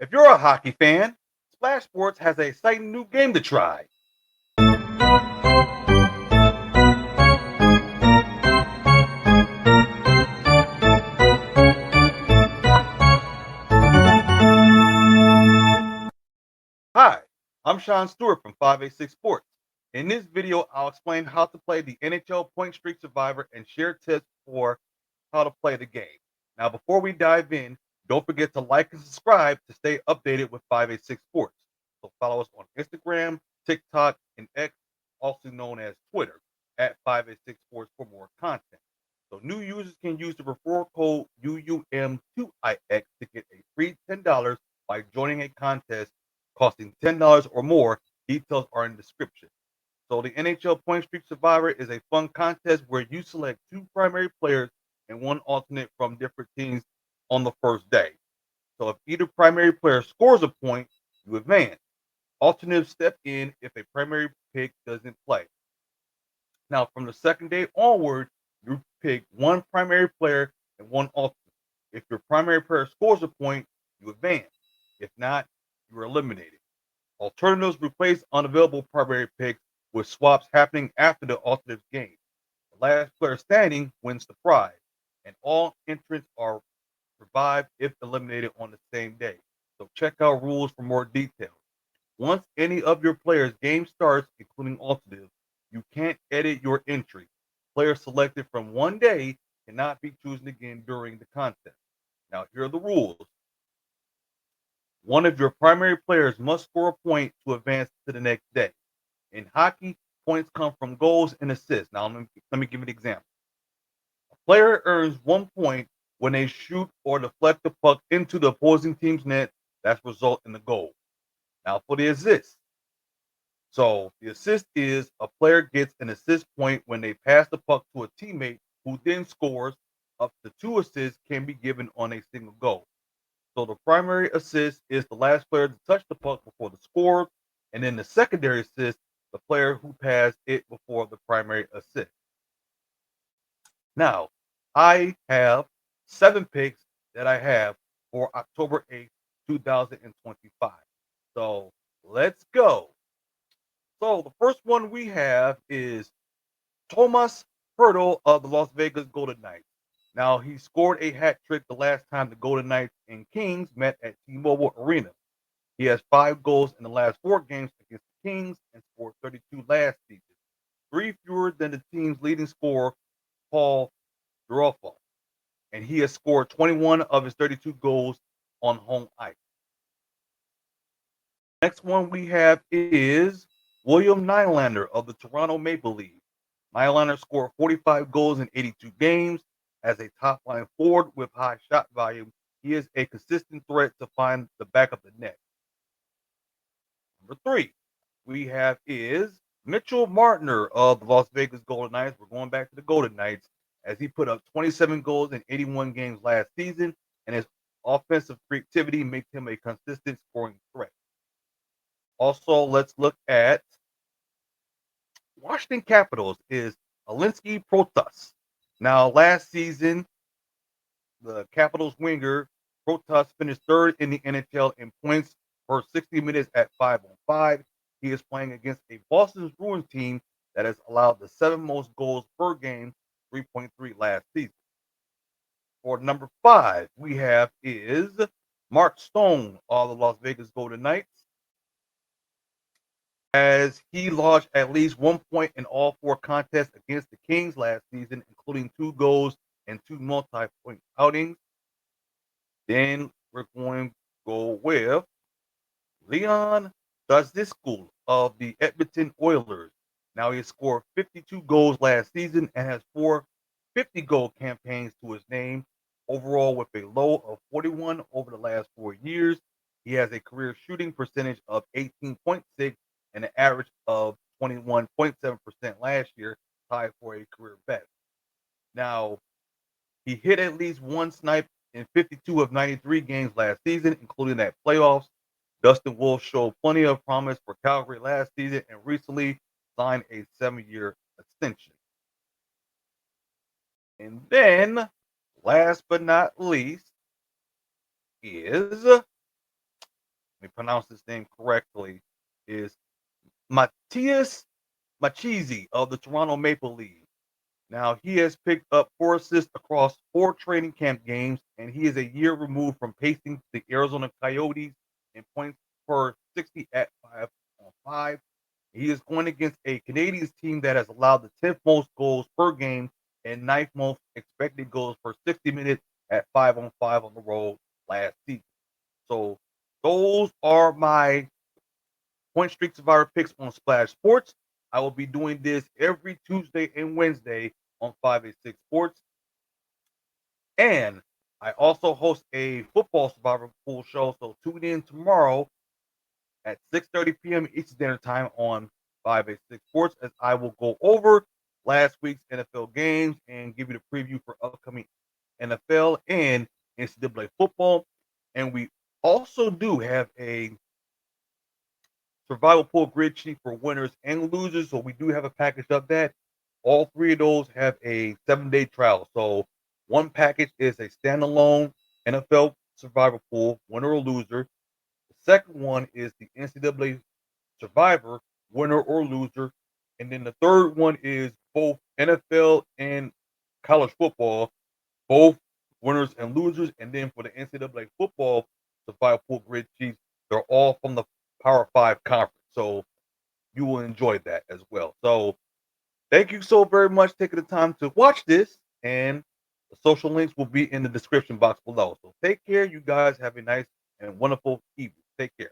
If you're a hockey fan, Splash Sports has a exciting new game to try. Hi, I'm Shawn Stewart from 586 Sports. In this video, I'll explain how to play the NHL Point Survivor and share tips for how to play the game. Now, before we dive in, don't forget to like and subscribe to stay updated with 586 Sports. So follow us on Instagram, TikTok, and X, also known as Twitter, at 586 Sports for more content. So new users can use the referral code UUM2IX to get a free $10 by joining a contest costing $10 or more. Details are in the description. So the NHL Point Streak Survivor is a fun contest where you select two primary players and one alternate from different teams on the first day. So if either primary player scores a point, you advance. Alternates step in if a primary pick doesn't play. Now, from the second day onward, you pick one primary player and one alternate. If your primary player scores a point, you advance. If not, you are eliminated. Alternatives replace unavailable primary picks with swaps happening after the alternatives game. The last player standing wins the prize, and all entrants are revived if eliminated on the same day. So check out rules for more details. Once any of your players' game starts, including alternatives, you can't edit your entry. Players selected from one day cannot be chosen again during the contest. Now, here are the rules. One of your primary players must score a point to advance to the next day. In hockey, points come from goals and assists. Now, let me give you an example. A player earns 1 point when they shoot or deflect the puck into the opposing team's net. That result in the goal. Now, for the assist. So, the assist is a player gets an assist point when they pass the puck to a teammate who then scores. Up to two assists can be given on a single goal. So the primary assist is the last player to touch the puck before the score, and then the secondary assist, the player who passed it before the primary assist. Now, I have 7 picks that I have for October 8th, 2025. So let's go. So the first one we have is Thomas Hurdle of the Las Vegas Golden Knights. Now, he scored a hat trick the last time the Golden Knights and Kings met at T-Mobile Arena. He has 5 goals in the last 4 games against the Kings and scored 32 last season, 3 fewer than the team's leading scorer, Paul Giroux, and he has scored 21 of his 32 goals on home ice. Next one we have is William Nylander of the Toronto Maple Leafs. Nylander scored 45 goals in 82 games. As a top line forward with high shot volume, he is a consistent threat to find the back of the net. Number 3 we have is Mitchell Martiner of the Las Vegas Golden Knights. We're going back to the Golden Knights as he put up 27 goals in 81 games last season, and his offensive creativity makes him a consistent scoring threat. Also, let's look at Washington Capitals is Alinsky Protas. Now, last season, the Capitals winger Protas finished third in the NHL in points per 60 minutes at 5 on 5. He is playing against a Boston Bruins team that has allowed the 7 most goals per game, 3.3 last season. For number 5, we have is Mark Stone of the Las Vegas Golden Knights, as he lodged at least 1 point in all 4 contests against the Kings last season, including 2 goals and 2 multi-point outings. Then we're going to go with Leon Draisaitl of the Edmonton Oilers. Now he has scored 52 goals last season and has 4 50-goal campaigns to his name. Overall, with a low of 41 over the last 4 years, he has a career shooting percentage of 18.6 and an average of 21.7% last year, tied for a career best. Now, he hit at least one snipe in 52 of 93 games last season, including that playoffs. Dustin Wolf showed plenty of promise for Calgary last season and recently signed a 7-year extension. And then, last but not least, is pronounce this name correctly, is Matthias Machizi of the Toronto Maple Leafs. Now, he has picked up 4 assists across 4 training camp games, and he is a year removed from pacing the Arizona Coyotes in points per 60 at 5-on-5. He is going against a Canadiens team that has allowed the 10th most goals per game and ninth most expected goals per 60 minutes at 5-on-5 on the road last season. So those are my Point Streak Survivor picks on Splash Sports. I will be doing this every Tuesday and Wednesday on 586 Sports. And I also host a football survivor pool show. So tune in tomorrow at 6:30 p.m. Eastern Standard Time on 586 Sports as I will go over last week's NFL games and give you the preview for upcoming NFL and NCAA football. And we also do have a survival pool grid sheet for winners and losers. So we do have a package of that. All three of those have a 7-day trial. So one package is a standalone NFL survival pool, winner or loser. The second one is the NCAA survivor, winner or loser. And then the third one is both NFL and college football, both winners and losers. And then for the NCAA football survival pool grid sheets, they're all from the Power Five conference. So you will enjoy that as well. So thank you so very much for taking the time to watch this. And the social links will be in the description box below. So take care. You guys have a nice and wonderful evening. Take care.